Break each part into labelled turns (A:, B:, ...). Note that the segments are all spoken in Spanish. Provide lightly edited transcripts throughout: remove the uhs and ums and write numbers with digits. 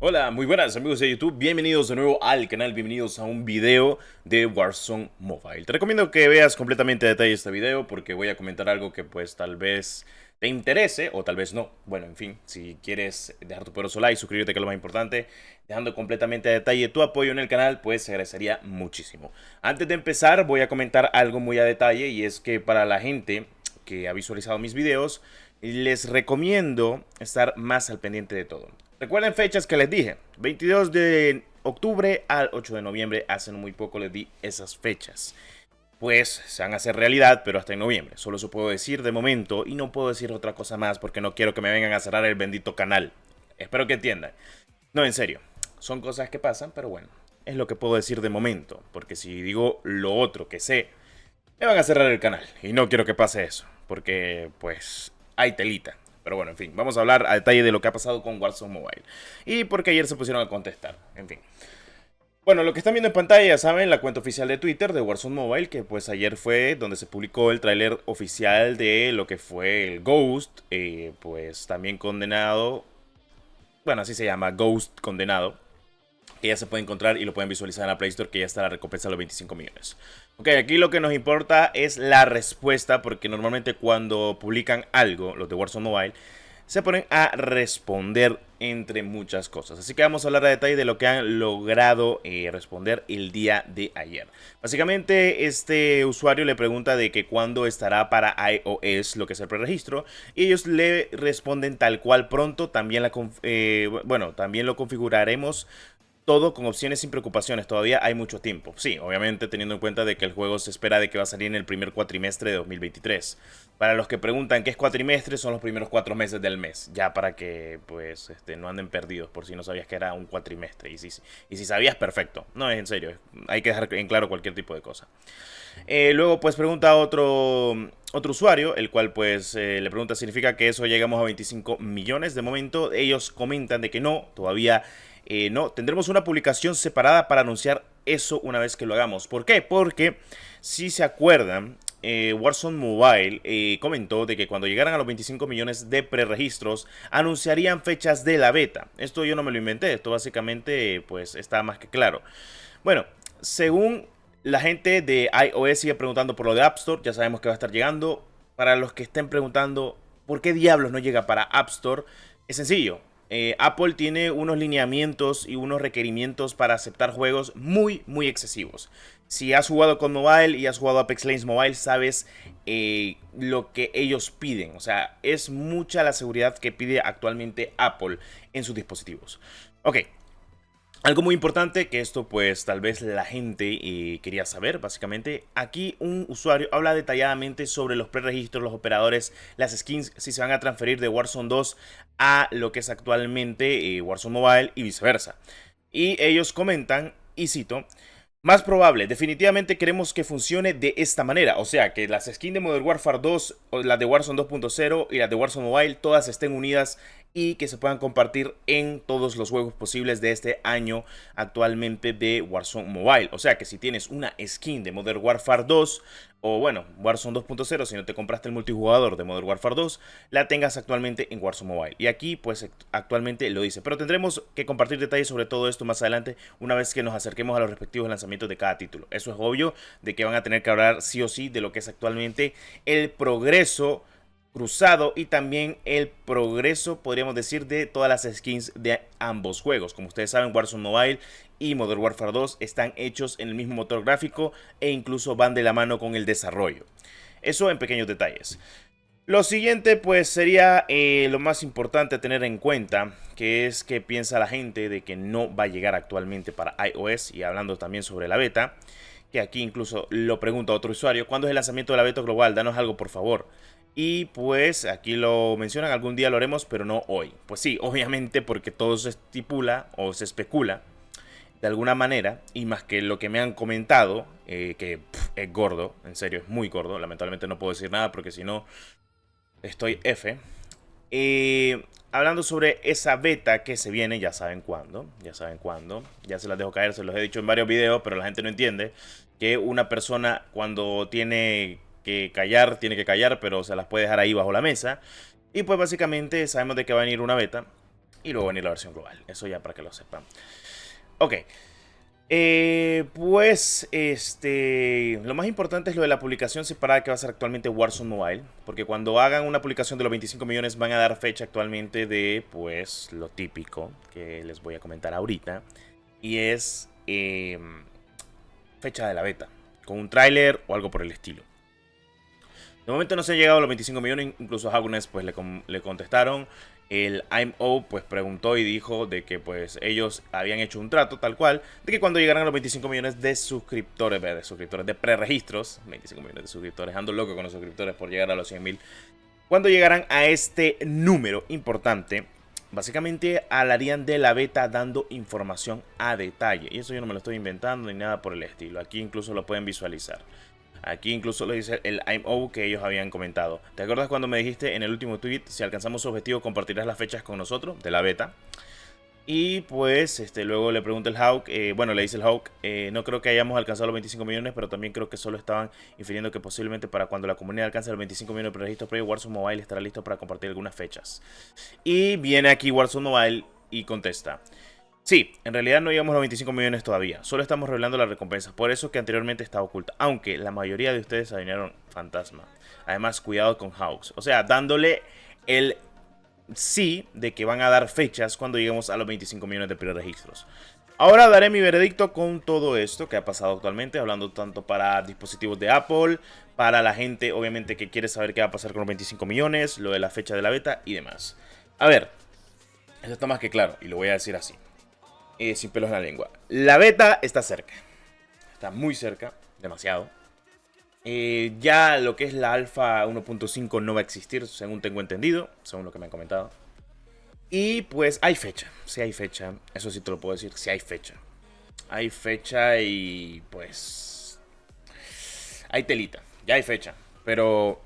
A: Hola, muy buenas amigos de YouTube, bienvenidos de nuevo al canal, bienvenidos a un video de Warzone Mobile. Te recomiendo que veas completamente a detalle este video porque voy a comentar algo que pues tal vez te interese o tal vez no. Bueno, en fin, si quieres dejar tu poderoso like, suscribirte que es lo más importante, dejando completamente a detalle tu apoyo en el canal, pues se agradecería muchísimo. Antes de empezar voy a comentar algo muy a detalle y es que para la gente que ha visualizado mis videos, les recomiendo estar más al pendiente de todo. Recuerden fechas que les dije, 22 de octubre al 8 de noviembre, hace muy poco les di esas fechas. Pues se van a hacer realidad, pero hasta en noviembre. Solo eso puedo decir de momento y no puedo decir otra cosa más porque no quiero que me vengan a cerrar el bendito canal. Espero que entiendan. No, en serio, son cosas que pasan, pero bueno, es lo que puedo decir de momento. Porque si digo lo otro que sé, me van a cerrar el canal y no quiero que pase eso, porque pues hay telita. Pero bueno, en fin, vamos a hablar a detalle de lo que ha pasado con Warzone Mobile y porque ayer se pusieron a contestar, en fin. Bueno, lo que están viendo en pantalla, ya saben, la cuenta oficial de Twitter de Warzone Mobile, que pues ayer fue donde se publicó el tráiler oficial de lo que fue el Ghost, pues también condenado, bueno, así se llama, Ghost condenado, que ya se puede encontrar y lo pueden visualizar en la Play Store, que ya está la recompensa de los 25 millones. Ok, aquí lo que nos importa es la respuesta, porque normalmente cuando publican algo, los de Warzone Mobile, se ponen a responder entre muchas cosas. Así que vamos a hablar a detalle de lo que han logrado responder el día de ayer. Básicamente este usuario le pregunta de que cuándo estará para iOS lo que es el preregistro y ellos le responden tal cual pronto. También también lo configuraremos todo con opciones sin preocupaciones, todavía hay mucho tiempo. Sí, obviamente teniendo en cuenta de que el juego se espera de que va a salir en el primer cuatrimestre de 2023. Para los que preguntan qué es cuatrimestre, son los primeros 4 meses del mes. Ya para que pues no anden perdidos por si no sabías que era un cuatrimestre. Y si sabías, perfecto. No, es en serio, hay que dejar en claro cualquier tipo de cosa. Luego pues pregunta otro usuario, el cual pues le pregunta, ¿significa que eso llegamos a 25 millones? De momento ellos comentan de que no, todavía no, tendremos una publicación separada para anunciar eso una vez que lo hagamos. ¿Por qué? Porque si se acuerdan, Warzone Mobile comentó de que cuando llegaran a los 25 millones de preregistros anunciarían fechas de la beta. Esto yo no me lo inventé, esto básicamente pues está más que claro. Bueno, según la gente de iOS sigue preguntando por lo de App Store, ya sabemos que va a estar llegando. Para los que estén preguntando por qué diablos no llega para App Store, es sencillo. Apple tiene unos lineamientos y unos requerimientos para aceptar juegos muy excesivos. Si has jugado con mobile y has jugado Apex Legends Mobile, sabes lo que ellos piden. O sea, es mucha la seguridad que pide actualmente Apple en sus dispositivos. Ok, algo muy importante que esto pues tal vez la gente quería saber, básicamente, aquí un usuario habla detalladamente sobre los preregistros, los operadores, las skins, si se van a transferir de Warzone 2 a lo que es actualmente Warzone Mobile y viceversa. Y ellos comentan, y cito, más probable, definitivamente queremos que funcione de esta manera, o sea, que las skins de Modern Warfare 2, o las de Warzone 2.0 y las de Warzone Mobile, todas estén unidas y que se puedan compartir en todos los juegos posibles de este año actualmente de Warzone Mobile. O sea que si tienes una skin de Modern Warfare 2 o bueno, Warzone 2.0, si no te compraste el multijugador de Modern Warfare 2, la tengas actualmente en Warzone Mobile. Y aquí pues actualmente lo dice. Pero tendremos que compartir detalles sobre todo esto más adelante una vez que nos acerquemos a los respectivos lanzamientos de cada título. Eso es obvio de que van a tener que hablar sí o sí de lo que es actualmente el progreso cruzado y también el progreso, podríamos decir, de todas las skins de ambos juegos. Como ustedes saben, Warzone Mobile y Modern Warfare 2 están hechos en el mismo motor gráfico e incluso van de la mano con el desarrollo. Eso en pequeños detalles. Lo siguiente pues sería lo más importante a tener en cuenta, que es que piensa la gente de que no va a llegar actualmente para iOS, y hablando también sobre la beta, que aquí incluso lo pregunta otro usuario, ¿cuándo es el lanzamiento de la beta global? Danos algo por favor. Y pues aquí lo mencionan, algún día lo haremos, pero no hoy. Pues sí, obviamente porque todo se estipula o se especula de alguna manera, y más que lo que me han comentado, es gordo, en serio, es muy gordo. Lamentablemente no puedo decir nada porque si no, estoy F. Hablando sobre esa beta que se viene, ya saben cuándo, ya se las dejo caer, se los he dicho en varios videos, pero la gente no entiende que una persona cuando tiene que callar, pero se las puede dejar ahí bajo la mesa. Y pues básicamente sabemos de que va a venir una beta y luego venir la versión global. Eso ya para que lo sepan. Ok. Pues lo más importante es lo de la publicación separada que va a ser actualmente Warzone Mobile, porque cuando hagan una publicación de los 25 millones van a dar fecha actualmente de pues lo típico que les voy a comentar ahorita, y es fecha de la beta con un tráiler o algo por el estilo. De momento no se han llegado a los 25 millones, incluso a Agnes pues le contestaron. El IMO pues preguntó y dijo de que pues ellos habían hecho un trato tal cual, de que cuando llegaran a los 25 millones de suscriptores, de preregistros, 25 millones de suscriptores, ando loco con los suscriptores por llegar a los 100.000, cuando llegaran a este número importante, básicamente hablarían de la beta dando información a detalle. Y eso yo no me lo estoy inventando ni nada por el estilo, aquí incluso lo pueden visualizar. Aquí incluso lo dice el IMO que ellos habían comentado. ¿Te acuerdas cuando me dijiste en el último tweet, si alcanzamos su objetivo compartirás las fechas con nosotros de la beta? Y pues luego le pregunta el Hawk, le dice el Hawk, no creo que hayamos alcanzado los 25 millones, pero también creo que solo estaban infiriendo que posiblemente para cuando la comunidad alcance los 25 millones de registros previo, Warzone Mobile estará listo para compartir algunas fechas. Y viene aquí Warzone Mobile y contesta: sí, en realidad no llegamos a los 25 millones todavía, solo estamos revelando la recompensa, por eso que anteriormente estaba oculta, aunque la mayoría de ustedes adivinaron fantasma. Además, cuidado con Hawks, o sea, dándole el sí de que van a dar fechas cuando lleguemos a los 25 millones de preregistros. Ahora daré mi veredicto con todo esto que ha pasado actualmente, hablando tanto para dispositivos de Apple, para la gente obviamente que quiere saber qué va a pasar con los 25 millones, lo de la fecha de la beta y demás. A ver, eso está más que claro y lo voy a decir así. Sin pelos en la lengua. La beta está cerca. Está muy cerca. Demasiado. Ya lo que es la alfa 1.5 no va a existir, según tengo entendido. Según lo que me han comentado. Y pues hay fecha. Sí hay fecha. Eso sí te lo puedo decir. Sí hay fecha. Hay fecha y pues hay telita. Ya hay fecha. Pero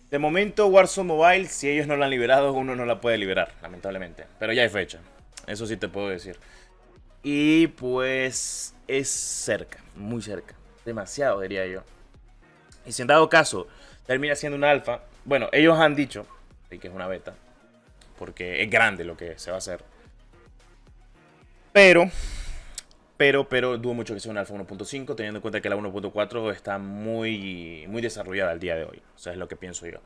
A: de momento Warzone Mobile, si ellos no la han liberado, uno no la puede liberar, lamentablemente. Pero ya hay fecha. Eso sí te puedo decir. Y pues es cerca, muy cerca, demasiado diría yo. Y si en dado caso termina siendo una alfa, bueno, ellos han dicho que es una beta, porque es grande lo que se va a hacer. Pero dudo mucho que sea una alfa 1.5, teniendo en cuenta que la 1.4 está muy desarrollada al día de hoy. O sea, es lo que pienso yo.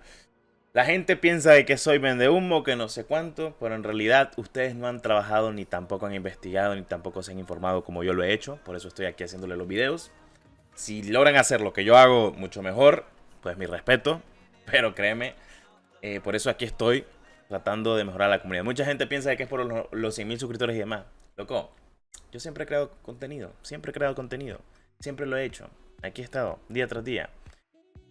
A: La gente piensa de que soy vendehumo, que no sé cuánto, pero en realidad ustedes no han trabajado, ni tampoco han investigado, ni tampoco se han informado como yo lo he hecho. Por eso estoy aquí haciéndole los videos. Si logran hacer lo que yo hago mucho mejor, pues mi respeto. Pero créeme, por eso aquí estoy tratando de mejorar la comunidad. Mucha gente piensa de que es por los 100.000 suscriptores y demás. Loco, yo siempre he creado contenido, siempre lo he hecho. Aquí he estado, día tras día.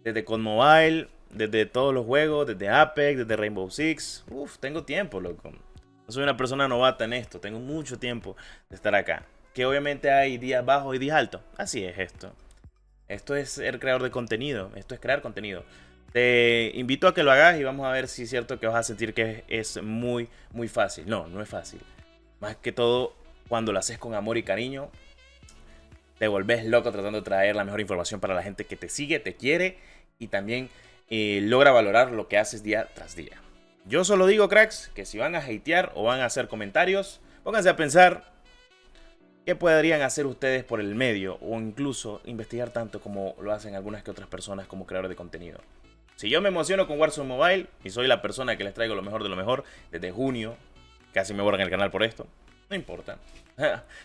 A: Desde COD Mobile, desde todos los juegos, desde Apex, desde Rainbow Six. Tengo tiempo, loco. No soy una persona novata en esto. Tengo mucho tiempo de estar acá. Que obviamente hay días bajos y días altos. Así es esto. Esto es ser creador de contenido. Esto es crear contenido. Te invito a que lo hagas y vamos a ver si es cierto que vas a sentir que es muy fácil. No, no es fácil. Más que todo, cuando lo haces con amor y cariño, te volvés loco tratando de traer la mejor información para la gente que te sigue, te quiere y también logra valorar lo que haces día tras día. Yo solo digo, cracks, que si van a hatear o van a hacer comentarios, pónganse a pensar qué podrían hacer ustedes por el medio o incluso investigar tanto como lo hacen algunas que otras personas como creadores de contenido. Si yo me emociono con Warzone Mobile y soy la persona que les traigo lo mejor de lo mejor desde junio, casi me borran el canal por esto, no importa.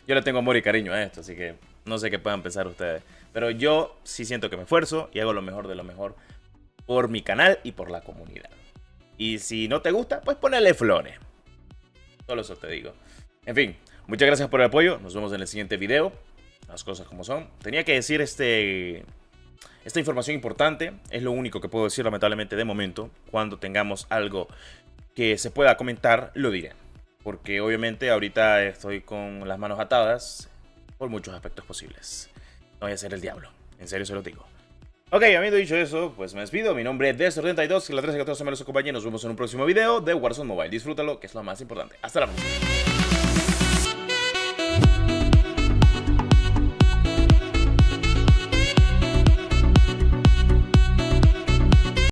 A: Yo le tengo amor y cariño a esto, así que no sé qué puedan pensar ustedes. Pero yo sí siento que me esfuerzo y hago lo mejor de lo mejor por mi canal y por la comunidad. Y si no te gusta, pues ponele flores. Solo eso te digo. En fin, muchas gracias por el apoyo. Nos vemos en el siguiente video. Las cosas como son. Tenía que decir esta información importante. Es lo único que puedo decir lamentablemente de momento. Cuando tengamos algo que se pueda comentar, lo diré. Porque obviamente ahorita estoy con las manos atadas por muchos aspectos posibles. No voy a ser el diablo. En serio se lo digo. Ok, habiendo dicho eso, pues me despido. Mi nombre es Des32, que la 13 y 14 me los acompañe. Nos vemos en un próximo video de Warzone Mobile. Disfrútalo, que es lo más importante. Hasta la próxima.